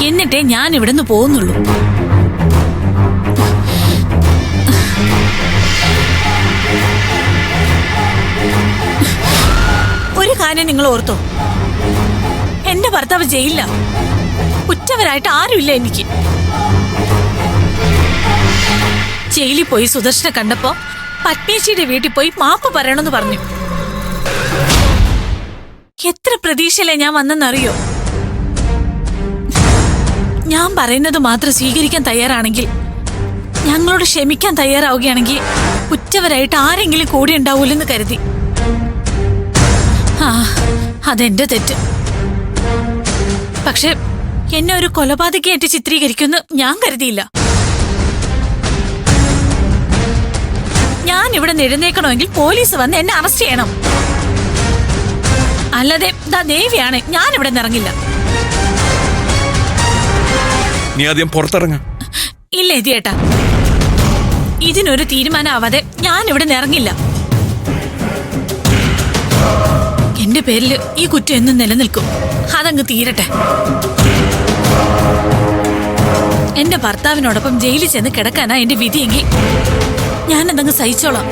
എന്നിട്ടേ ഞാൻ ഇവിടുന്ന് പോകുന്നുള്ളൂ. ഒരു കാര്യം നിങ്ങൾ ഓർത്തോ, എന്റെ ഭർത്താവ് ജയിലില്ല. കുറ്റവരായിട്ട് ആരുമില്ല എനിക്ക്. ജയിലിൽ പോയി സുദർശനെ കണ്ടപ്പോ പത്മേച്ചിയുടെ വീട്ടിൽ പോയി മാപ്പ് പറയണമെന്ന് പറഞ്ഞു. എത്ര പ്രതീക്ഷയിലെ ഞാൻ വന്നെന്നറിയോ? ഞാൻ പറയുന്നത് മാത്രം സ്വീകരിക്കാൻ തയ്യാറാണെങ്കിൽ, ഞങ്ങളോട് ക്ഷമിക്കാൻ തയ്യാറാവുകയാണെങ്കിൽ കുറ്റവരായിട്ട് ആരെങ്കിലും കൂടെ ഉണ്ടാവൂലെന്ന് കരുതി. അതെന്റെ തെറ്റ്. പക്ഷെ എന്നെ ഒരു കൊലപാതകയായിട്ട് ചിത്രീകരിക്കുമെന്ന് ഞാൻ കരുതിയില്ല. ഞാൻ ഇവിടെ എഴുന്നേക്കണമെങ്കിൽ പോലീസ് വന്ന് എന്നെ അറസ്റ്റ് ചെയ്യണം. അല്ലാതെ ദേവിയാണ്, ഞാൻ ഇവിടെ ഇറങ്ങില്ല. നീ ആദ്യം പുറത്തിറങ്ങ. ഇല്ല എതിയേട്ടാ, ഇതിനൊരു തീരുമാനമാവാതെ ഞാൻ ഇവിടെ ഇറങ്ങില്ല. എന്റെ പേരിൽ ഈ കുറ്റം എന്നും നിലനിൽക്കും. അതങ്ങ് തീരട്ടെ. എന്റെ ഭർത്താവിനോടൊപ്പം ജയിലിൽ ചെന്ന് കിടക്കാനാ എന്റെ വിധിയെങ്കിൽ ഞാനതങ്ങ് സഹിച്ചോളാം.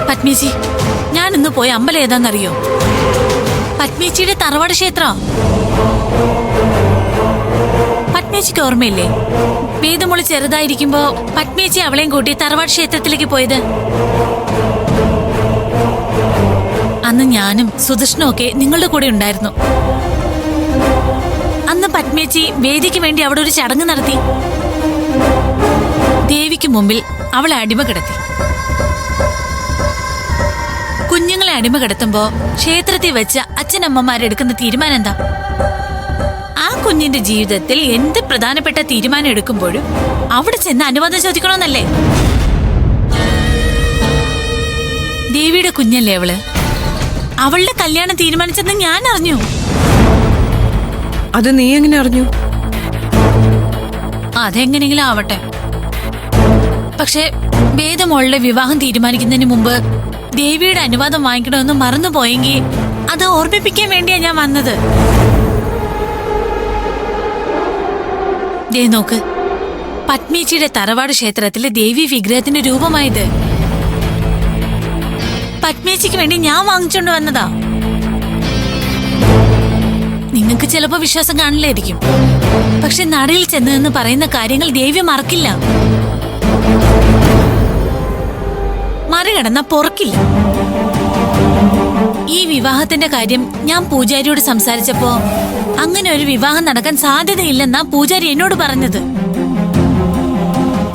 പത്മേച്ചി, ഞാൻ ഇന്ന് പോയ അമ്പലം ഏതാന്നറിയോ? പത്മേച്ചിയുടെ തറവാട് ക്ഷേത്രം. പത്മേച്ചിക്ക് ഓർമ്മയില്ലേ, വേദമോള് ചെറുതായിരിക്കുമ്പോ പത്മേച്ചി അവളെയും കൂട്ടി തറവാട് ക്ഷേത്രത്തിലേക്ക് പോയത്? അന്ന് ഞാനും സുദർശനും ഒക്കെ നിങ്ങളുടെ കൂടെ ഉണ്ടായിരുന്നു. അന്ന് പത്മേച്ചി വേദിക്ക് വേണ്ടി അവിടെ ഒരു ചടങ്ങ് നടത്തി. ദേവിക്ക് മുമ്പിൽ അവളെ അടിമ കിടത്തി. കുഞ്ഞുങ്ങളെ അടിമ കിടത്തുമ്പോ ക്ഷേത്രത്തിൽ വെച്ച് അച്ഛനമ്മമാരെടുക്കുന്ന തീരുമാനം എന്താ? ആ കുഞ്ഞിന്റെ ജീവിതത്തിൽ എന്ത് പ്രധാനപ്പെട്ട തീരുമാനം എടുക്കുമ്പോഴും അവിടെ ചെന്ന് അനുവാദം ചോദിക്കണമെന്നല്ലേ? ദേവിയുടെ കുഞ്ഞല്ലേ അവള്. അവളുടെ കല്യാണം തീരുമാനിച്ചെന്ന് ഞാൻ അറിഞ്ഞു. അത് നീ എങ്ങനെ അറിഞ്ഞു? അതെങ്ങനെങ്കിലും ആവട്ടെ. പക്ഷെ വേദമോളുടെ വിവാഹം തീരുമാനിക്കുന്നതിന് മുമ്പ് ദേവിയുടെ അനുവാദം വാങ്ങിക്കണമെന്ന് മറന്നുപോയെങ്കിൽ അത് ഓർമ്മിപ്പിക്കാൻ വേണ്ടിയാ ഞാൻ വന്നത്. ദേ നോക്ക്, പത്മേച്ചിയുടെ തറവാട് ക്ഷേത്രത്തിലെ ദേവി വിഗ്രഹത്തിന്റെ രൂപമായത് പത്മേച്ചിക്ക് വേണ്ടി ഞാൻ വാങ്ങിച്ചോണ്ട് വന്നതാ. നിങ്ങൾക്ക് ചിലപ്പോ വിശ്വാസം കാണില്ലായിരിക്കും. പക്ഷെ നടയിൽ ചെന്ന് നിന്ന് പറയുന്ന കാര്യങ്ങൾ ദേവി മറക്കില്ല, മറികടന്ന പൊറക്കില്ല. ഈ വിവാഹത്തിന്റെ കാര്യം ഞാൻ പൂജാരിയോട് സംസാരിച്ചപ്പോ അങ്ങനെ ഒരു വിവാഹം നടക്കാൻ സാധ്യതയില്ലെന്നാ പൂജാരി എന്നോട് പറഞ്ഞത്.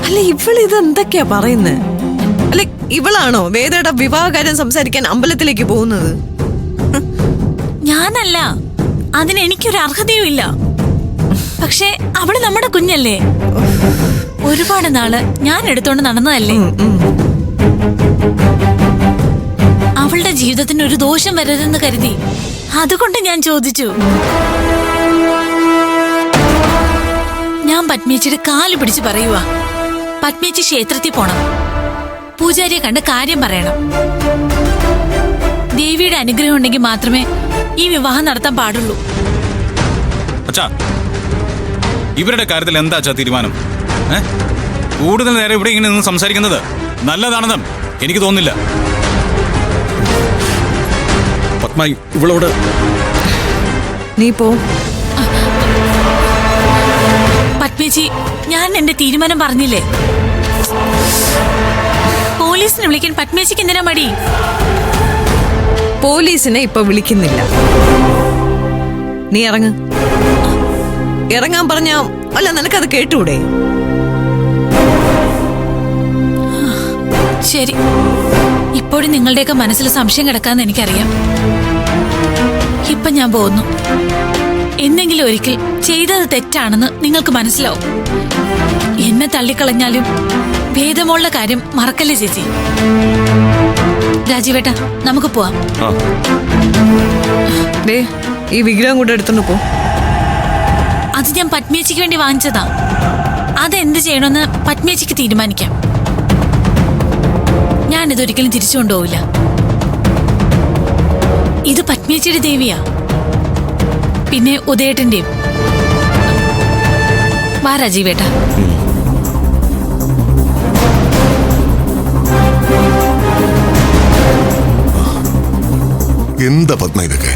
അല്ല, ഇവളിത് എന്തൊക്കെയാ പറയുന്നത്? അല്ലെ, ഇവളാണോ വേദയുടെ വിവാഹ കാര്യം സംസാരിക്കാൻ അമ്പലത്തിലേക്ക് പോകുന്നത്? ഞാനല്ല, അതിന് എനിക്കൊരു അർഹതയും ഇല്ല. പക്ഷെ അവള് നമ്മുടെ കുഞ്ഞല്ലേ, ഒരുപാട് നാള് ഞാൻ എടുത്തോണ്ട് നടന്നതല്ലേ. അവളുടെ ജീവിതത്തിന് ഒരു ദോഷം വരരുതെന്ന് കരുതി. അതുകൊണ്ട് ഞാൻ ചോദിച്ചു. ഞാൻ പത്മേച്ചിയുടെ കാല് പിടിച്ച് പറയുവാ, പത്മേച്ചി ക്ഷേത്രത്തിൽ പോണം, പൂജാരിയെ കണ്ട് കാര്യം പറയണം. ദേവിയുടെ അനുഗ്രഹം ഉണ്ടെങ്കിൽ മാത്രമേ ഈ വിവാഹം നടത്താൻ പാടുള്ളൂ. അച്ഛാ, ഇവരുടെ കാര്യത്തിൽ എന്താ അച്ഛാ തീരുമാനം? കൂടുതൽ നേരം ഇവിടെ ഇങ്ങനെ നിന്ന് സംസാരിക്കുന്നത് നല്ലതാണെന്നും എനിക്ക് തോന്നുന്നില്ല. പത്മ, ഇവളോട് നീ പോ. പത്മേച്ചി, ഞാൻ എന്റെ തീരുമാനം പറഞ്ഞില്ലേ. പോലീസിനെ വിളിക്കാൻ പത്മേച്ചിക്ക് എന്തിനാ മടി? പോലീസിനെ ഇപ്പൊ വിളിക്കുന്നില്ല. നീ ഇറങ്ങ്. ഇറങ്ങാൻ പറഞ്ഞ അല്ല, നിനക്കത് കേട്ടൂടെ? ശരി, ഇപ്പോഴും നിങ്ങളുടെയൊക്കെ മനസ്സിൽ സംശയം കിടക്കാന്ന് എനിക്കറിയാം. ഇപ്പൊ ഞാൻ പോകുന്നു. എന്തെങ്കിലും ഒരിക്കൽ ചെയ്തത് തെറ്റാണെന്ന് നിങ്ങൾക്ക് മനസ്സിലാവും. എന്നെ തള്ളിക്കളഞ്ഞാലും വേദമോളുടെ കാര്യം മറക്കല്ലേ ചേച്ചി. രാജീവേട്ടാ, നമുക്ക് പോവാം. ഈ വിഗ്രഹം കൂടെ എടുത്തോണ്ട് പോ. അത് ഞാൻ പത്മേച്ചിക്ക് വേണ്ടി വാങ്ങിച്ചതാ. അതെന്ത് ചെയ്യണമെന്ന് പത്മേച്ചിക്ക് തീരുമാനിക്കാം. ഞാനിതൊരിക്കലും തിരിച്ചു കൊണ്ടുപോവില്ല. ഇത് പത്മേച്ചിയുടെ ദേവിയാ, പിന്നെ ഉദയേട്ടന്റെയും. വാ രാജീവേട്ട. എന്താ പത്മ ഇതൊക്കെ?